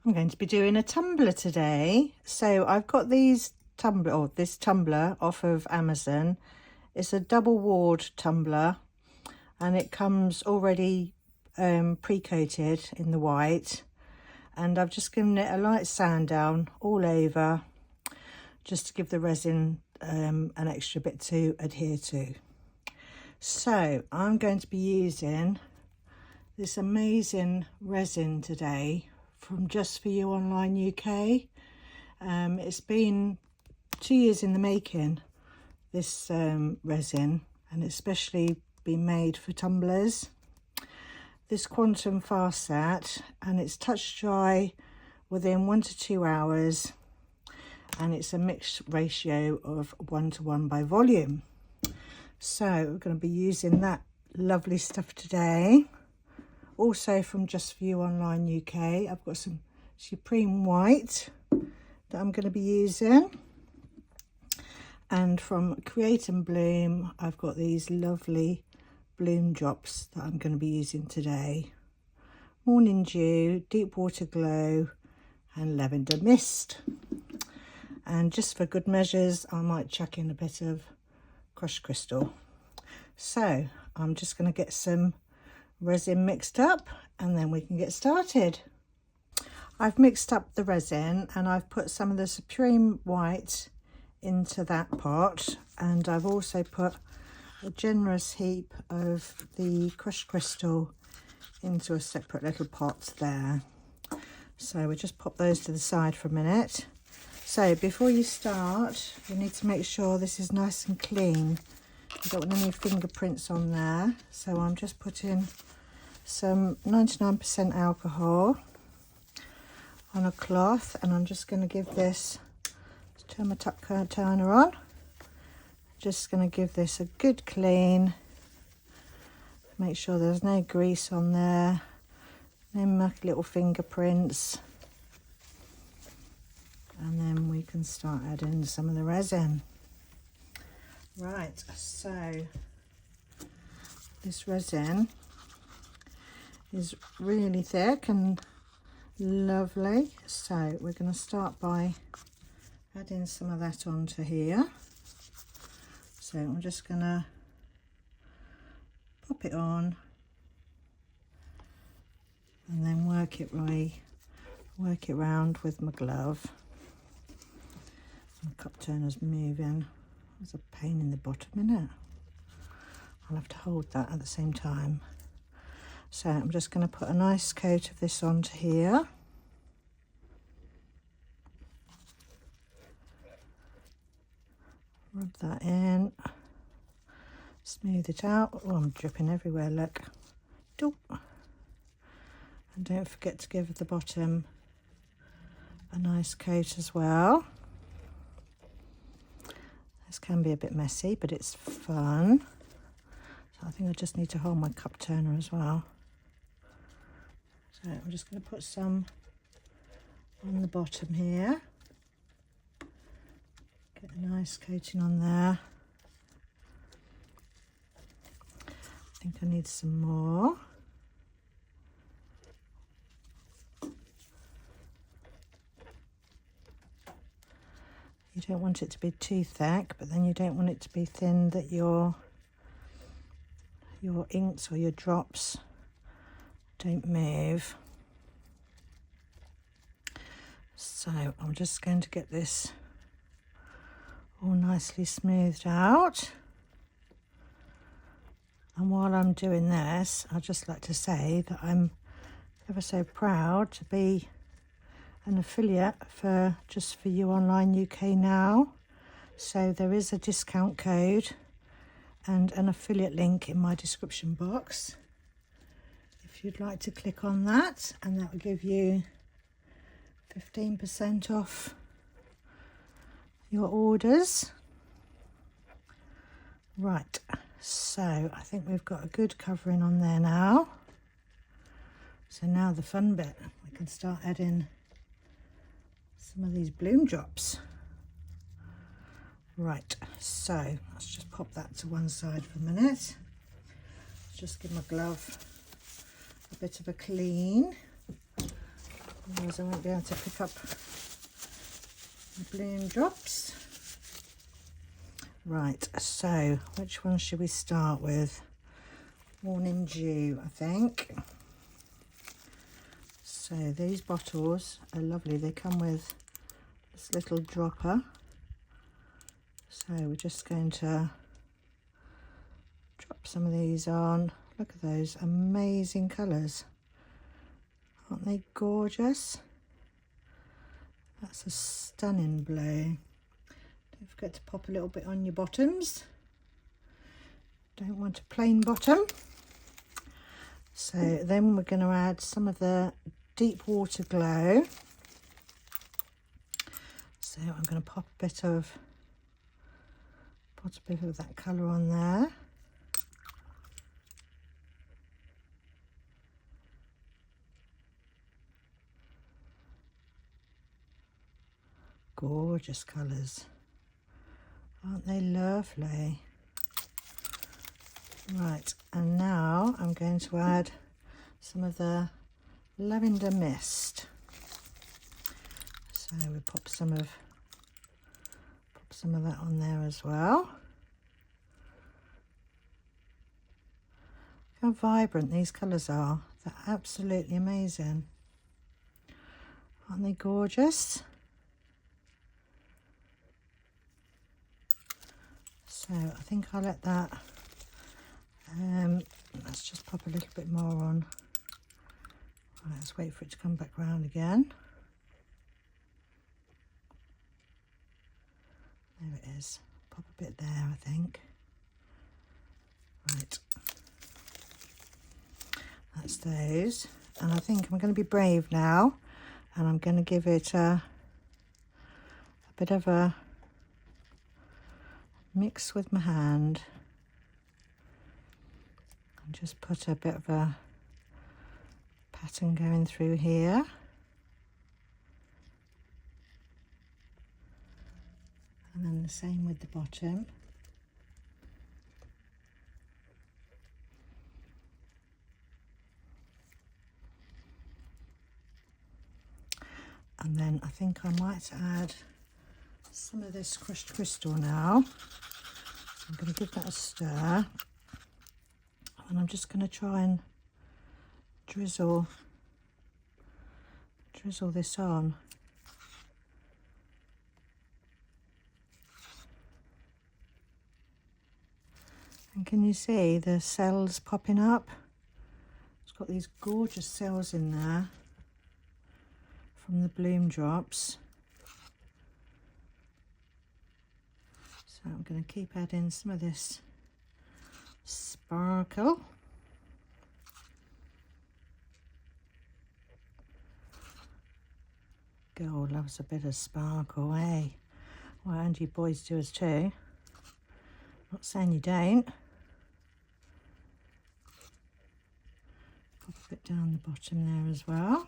I'm going to be doing a tumbler today. So I've got this tumbler off of Amazon. It's a double ward tumbler and it comes already pre-coated in the white, and I've just given it a light sand down all over just to give the resin an extra bit to adhere to. So I'm going to be using this amazing resin today from Just For You Online UK. It's been 2 years in the making, this resin, and it's especially been made for tumblers. This quantum fast set, and it's touch dry within 1 to 2 hours, and it's a mixed ratio of 1:1 by volume. So we're going to be using that lovely stuff today. Also from Just For You Online UK, I've got some Supreme White that I'm going to be using. And from Create and Bloom, I've got these lovely bloom drops that I'm going to be using today. Morning Dew, Deep Water Glow and Lavender Mist. And just for good measures, I might chuck in a bit of crushed crystal. So I'm just going to get some resin mixed up and then we can get started. I've mixed up the resin and I've put some of the Supreme White into that pot, and I've also put a generous heap of the crushed crystal into a separate little pot there. So we'll just pop those to the side for a minute. So before you start, you need to make sure this is nice and clean. You don't want any fingerprints on there. So I'm just putting some 99% alcohol on a cloth, and I'm just going to give this, let's turn my tuck turner on, just going to give this a good clean, make sure there's no grease on there, no mucky little fingerprints, and then we can start adding some of the resin. Right, so this resin is really thick and lovely, so we're going to start by adding some of that onto here. So I'm just going to pop it on and then work it round with my glove. My cup turner's moving. There's a pain in the bottom, isn't it? I'll have to hold that at the same time. So I'm just going to put a nice coat of this onto here. Rub that in. Smooth it out. Oh, I'm dripping everywhere, look. And don't forget to give the bottom a nice coat as well. This can be a bit messy, but it's fun. So I think I just need to hold my cup turner as well. So I'm just going to put some on the bottom here. Get a nice coating on there. I think I need some more. You don't want it to be too thick, but then you don't want it to be thin that your inks or your drops don't move. So I'm just going to get this all nicely smoothed out. And while I'm doing this, I'd just like to say that I'm ever so proud to be an affiliate for Just For You Online UK now. So there is a discount code and an affiliate link in my description box if you'd like to click on that, and that will give you 15% off your orders. Right, so I think we've got a good covering on there now. So now the fun bit, we can start adding some of these bloom drops. Right, so let's just pop that to one side for a minute. Just give my glove a bit of a clean. otherwise I won't be able to pick up the bloom drops. Right, so which one should we start with? Morning Dew, I think. So these bottles are lovely. They come with this little dropper. So we're just going to drop some of these on. Look at those amazing colours. Aren't they gorgeous? That's a stunning blue. Don't forget to pop a little bit on your bottoms. Don't want a plain bottom. So then we're going to add some of the Deep Water Glow. So I'm going to put a bit of that colour on there. Gorgeous colours. Aren't they lovely? Right, and now I'm going to add some of the lavender mist. So we pop some of that on there as well. How vibrant these colours are. They're absolutely amazing. Aren't they gorgeous? So I think I'll let that, let's just pop a little bit more on. Right, let's wait for it to come back round again. There it is. Pop a bit there, I think. Right. That's those. And I think I'm going to be brave now. And I'm going to give it a bit of a mix with my hand. And just put a bit of a pattern going through here. And then the same with the bottom. And then I think I might add some of this crushed crystal now. I'm going to give that a stir. And I'm just going to try and drizzle this on. And can you see the cells popping up? It's got these gorgeous cells in there from the bloom drops. So I'm going to keep adding some of this sparkle. Girl loves a bit of sparkle, eh? Well, and you boys do as too. Not saying you don't. Pop a bit down the bottom there as well.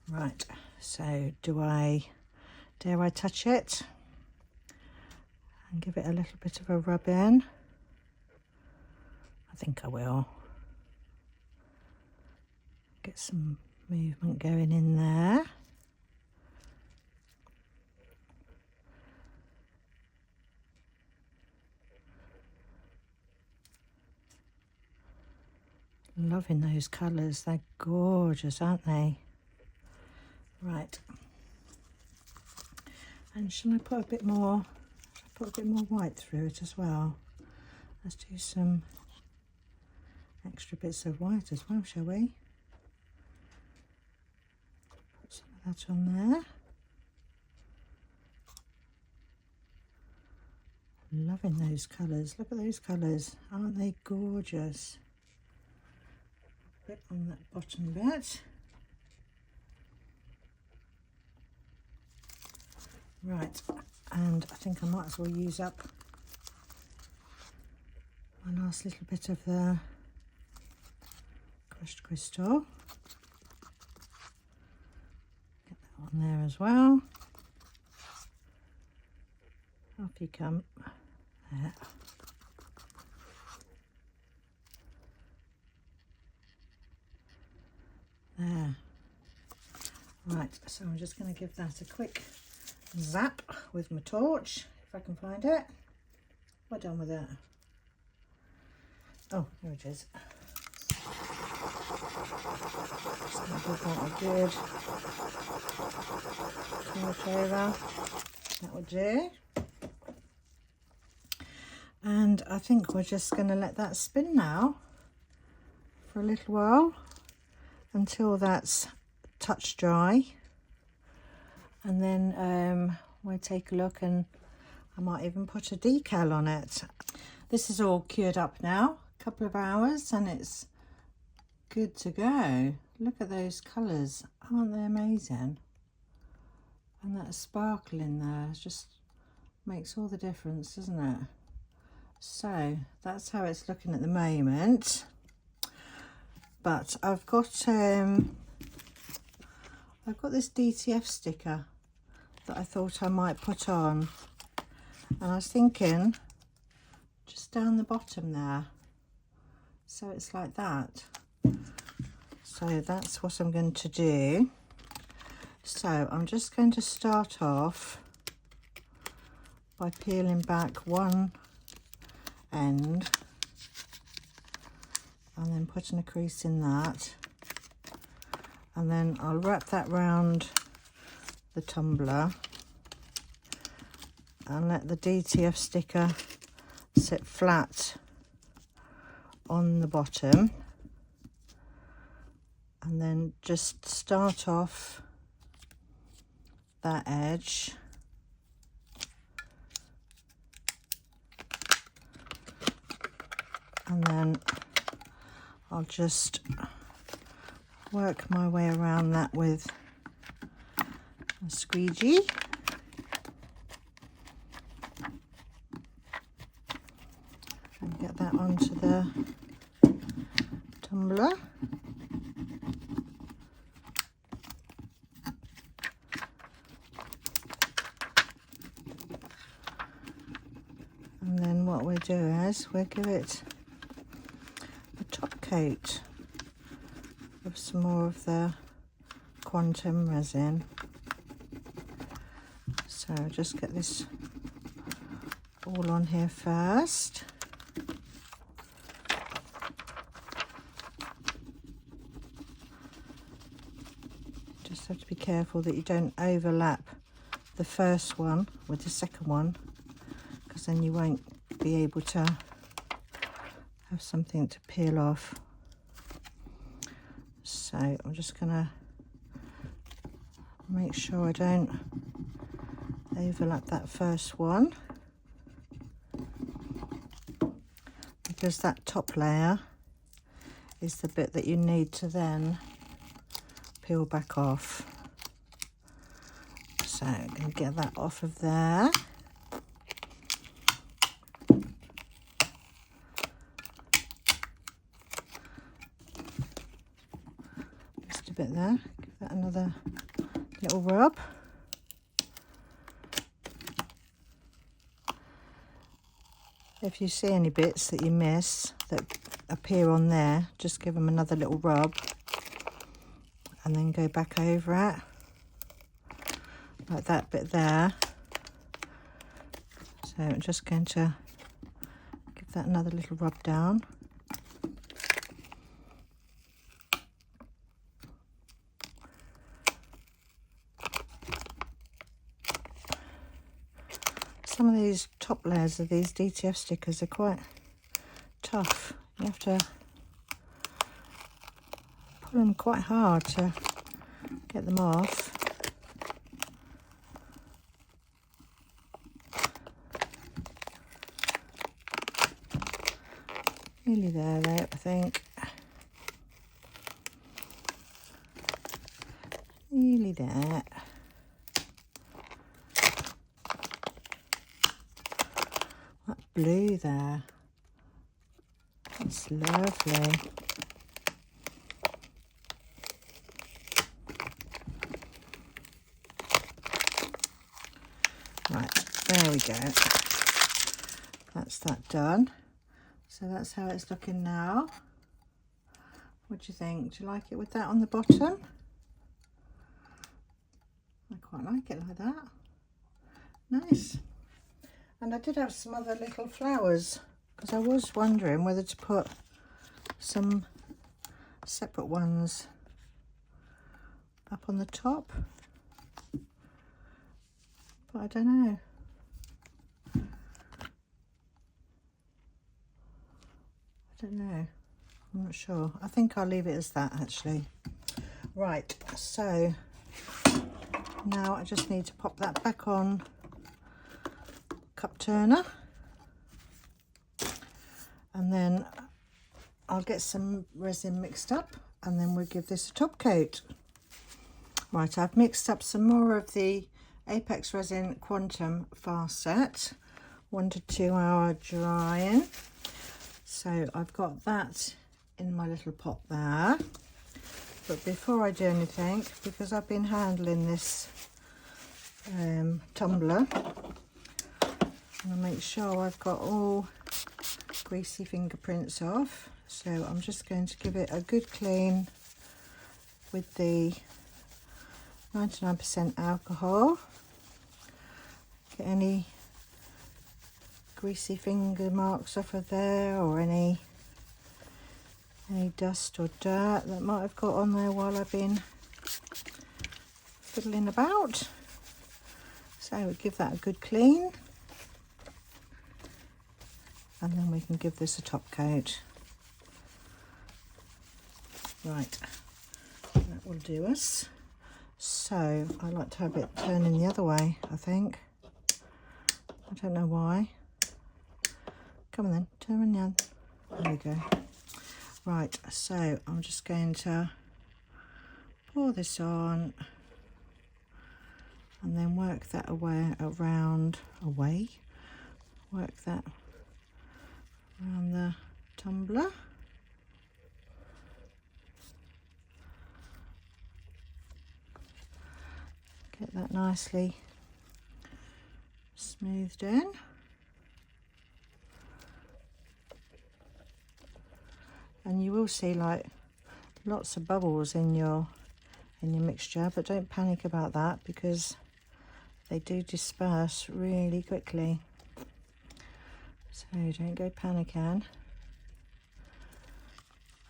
Right, so dare I touch it and give it a little bit of a rub in? I think I will. Get some movement going in there. Loving those colours, they're gorgeous, aren't they? Right, and shall I put a bit more white through it as well? Let's do some extra bits of white as well, shall we? Put some of that on there. Loving those colours. Look at those colours. Aren't they gorgeous? A bit on that bottom bit. Right, and I think I might as well use up my last little bit of the crushed crystal. Get that on there as well. Off you come. There. There. Right, so I'm just going to give that a quick zap with my torch, if I can find it. What done with it? Oh, here it is. Just going to give that a good torch over. That would do. And I think we're just going to let that spin now for a little while until that's touch dry, and then we'll take a look, and I might even put a decal on it. This is all cured up now, a couple of hours, and it's good to go. Look at those colours, aren't they amazing? And that sparkle in there just makes all the difference, doesn't it? So that's how it's looking at the moment. But I've got this DTF sticker that I thought I might put on, and I was thinking just down the bottom there, so it's like that. So that's what I'm going to do. So I'm just going to start off by peeling back one end and then putting a crease in that, and then I'll wrap that round the tumbler and let the DTF sticker sit flat on the bottom, and then just start off that edge and then I'll just work my way around that with a squeegee. And get that onto the tumbler. And then what we'll do is we'll give it a top coat of some more of the quantum resin. So just get this all on here first. Just have to be careful that you don't overlap the first one with the second one, because then you won't be able to have something to peel off. So I'm just gonna make sure I don't overlap that first one, because that top layer is the bit that you need to then peel back off. So I'm going to get that off of there. Just a bit there. Give that another little rub. If you see any bits that you miss that appear on there, just give them another little rub and then go back over it, like that bit there. So I'm just going to give that another little rub down. Some of these top layers of these DTF stickers are quite tough. You have to pull them quite hard to get them off. Nearly there though, I think. Nearly there. That blue there, that's lovely. Right, There we go. That's that done. So that's how it's looking now. What do you think? Do you like it with that on the bottom? I quite like it like that. Nice. And I did have some other little flowers because I was wondering whether to put some separate ones up on the top, but I don't know. I don't know. I'm not sure. I think I'll leave it as that actually. Right, so now I just need to pop that back on cup turner, and then I'll get some resin mixed up and then we'll give this a top coat. Right, I've mixed up some more of the Apex Resin Quantum Fast Set, 1 to 2 hour drying. So I've got that in my little pot there. But before I do anything, because I've been handling this tumbler, I'm going to make sure I've got all greasy fingerprints off. So I'm just going to give it a good clean with the 99% alcohol. Get any greasy finger marks off of there, or any dust or dirt that might have got on there while I've been fiddling about. So we give that a good clean, and then we can give this a top coat. Right, that will do us. So I like to have it turning the other way, I think. I don't know why. Come on then, turn around. There we go. Right, so I'm just going to pour this on and then work that work that around the tumbler. Get that nicely smoothed in. And you will see like lots of bubbles in your mixture, but don't panic about that because they do disperse really quickly. So don't go panicking.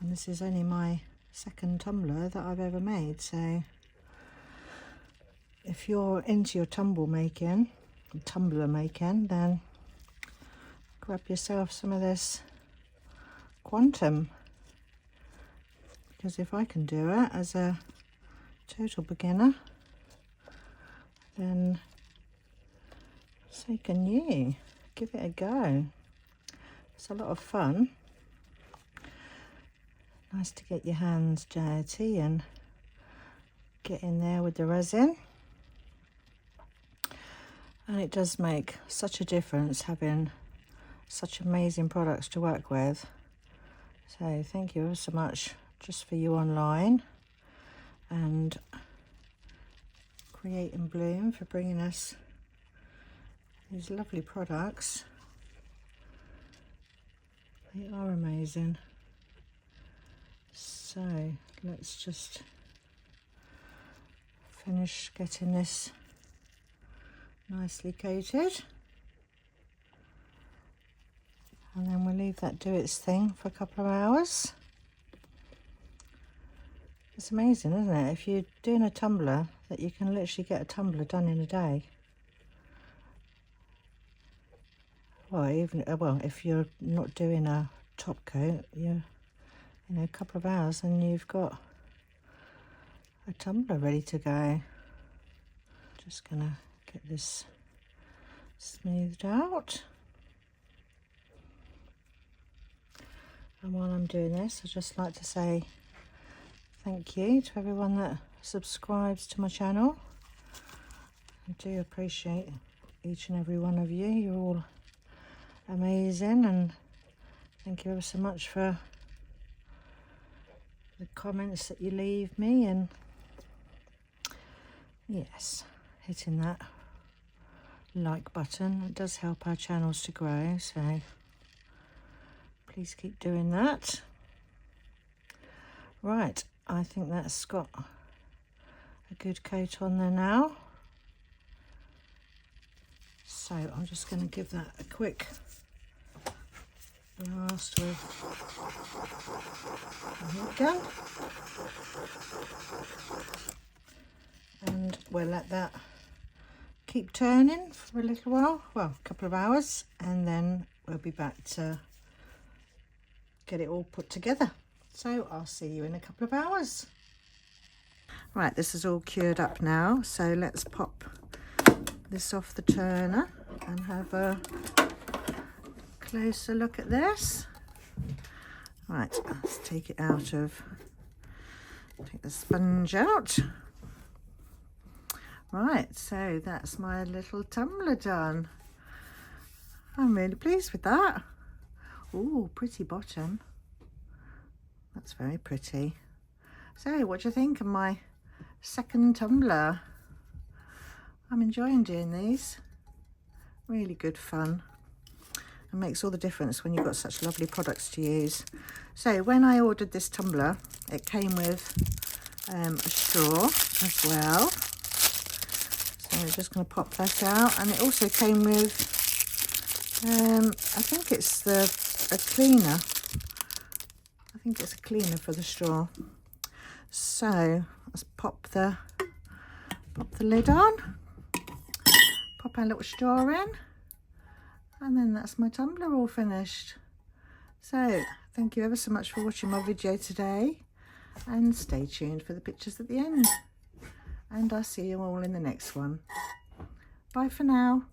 And this is only my second tumbler that I've ever made, so if you're into your tumbler making, then grab yourself some of this Quantum, because if I can do it as a total beginner, then so can you. Give it a go. It's a lot of fun. Nice to get your hands dirty and get in there with the resin. And it does make such a difference having such amazing products to work with. So thank you so much just for you online, and Create and Bloom for bringing us these lovely products. They are amazing. So let's just finish getting this nicely coated, and then we'll leave that do its thing for a couple of hours. It's amazing, isn't it, if you're doing a tumbler, that you can literally get a tumbler done in a day. Well, if you're not doing a top coat, you're a couple of hours and you've got a tumbler ready to go. Just gonna get this smoothed out. And while I'm doing this, I'd just like to say thank you to everyone that subscribes to my channel. I do appreciate each and every one of you. You're all amazing, and thank you ever so much for the comments that you leave me, and yes, hitting that like button. It does help our channels to grow, so please keep doing that. Right, I think that's got a good coat on there now. So I'm just going to give that a quick blast with the heat gun. And we'll let that keep turning for a little while, well, a couple of hours, and then we'll be back to get it all put together. So I'll see you in a couple of hours. Right, this is all cured up now, so let's pop this off the turner and have a closer look at this. Right, let's take it out of, take the sponge out. Right, so that's my little tumbler done. I'm really pleased with that. Ooh, pretty bottom. That's very pretty. So what do you think of my second tumbler? I'm enjoying doing these. Really good fun. It makes all the difference when you've got such lovely products to use. So when I ordered this tumbler, it came with a straw as well. So I'm just going to pop that out. And it also came with, I think it's a cleaner. I think it's a cleaner for the straw. So let's pop the lid on, pop our little straw in, and then that's my tumbler all finished. So thank you ever so much for watching my video today, and stay tuned for the pictures at the end, and I'll see you all in the next one. Bye for now.